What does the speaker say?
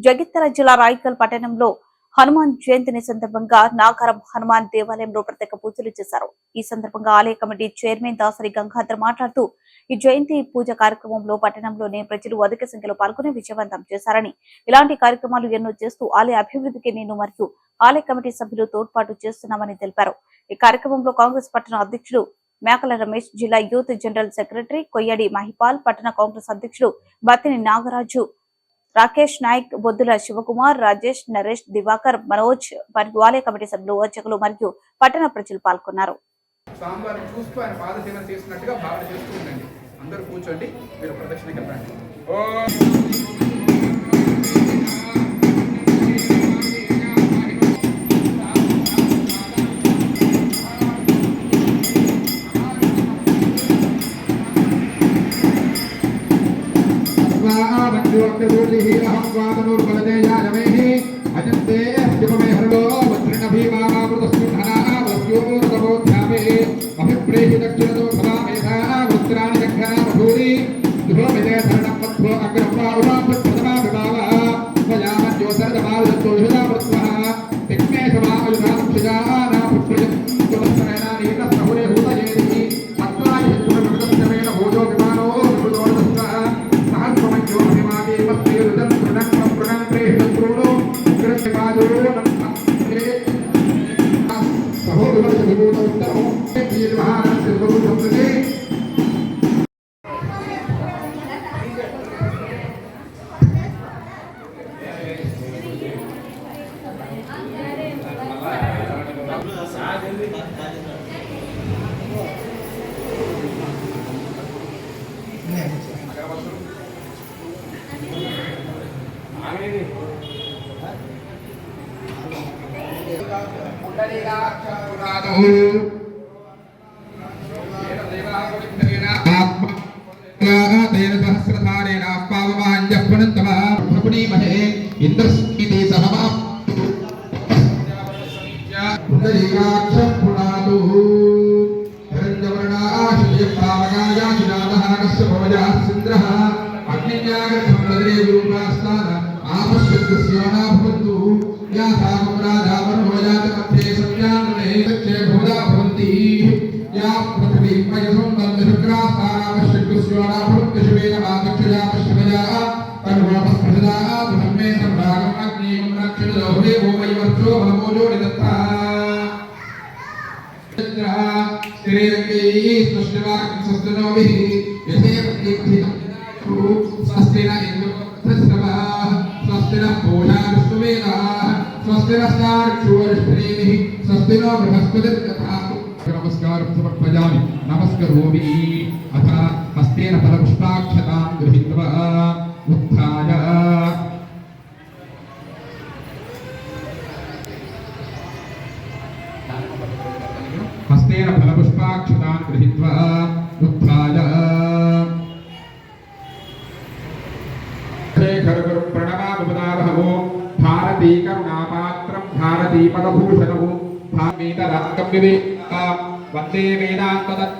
జగిత్యాల జిల్లా రాయికల్ పట్టణంలో హనుమాన్ జయంతిని సందర్భంగా నాగారం హనుమాన్ దేవాలయంలో ప్రత్యేక పూజలు చేశారు. ఈ సందర్భంగా ఆలయ కమిటీ చైర్మన్ దాసరి గంగాధర్ మాట్లాడుతూ ఈ జయంతి పూజ కార్యక్రమంలో పట్టణంలోనే ప్రజలు అధిక సంఖ్యలో పాల్గొని విజయవంతం చేశారని, ఇలాంటి కార్యక్రమాలు ఎన్నో చేస్తూ ఆలయ అభివృద్ధికి నేను మరియు ఆలయ కమిటీ సభ్యులు తోడ్పాటు చేస్తున్నామని తెలిపారు. ఈ కార్యక్రమంలో కాంగ్రెస్ పట్టణ అధ్యక్షుడు మేకల రమేష్, జిల్లా youth general secretary Koyyadi Mahipal, పట్టణ కాంగ్రెస్ అధ్యక్షుడు బత్తిని నాగరాజు, రాకేష్ నాయక్, బొద్దుల శివకుమార్, రాజేష్, నరేష్, దివాకర్, మనోజ్ మరియు ఆలయ కమిటీ సభ్యులు, అర్చకులు మరియు పట్టణ ప్రజలు పాల్గొన్నారు. नमस्कारं समर्पयामि। नमस्करोमि। अथ हस्तेन फलपुष्पाक्षतां गृहीत्वा उत्थाय हस्तेन फलपुष्पाक्षतां गृहीत्वा उत्थाय शेखर प्रणमामुपदारहवो भारती करुणापात्रं भारती पदभूषणो वंदे वेदांत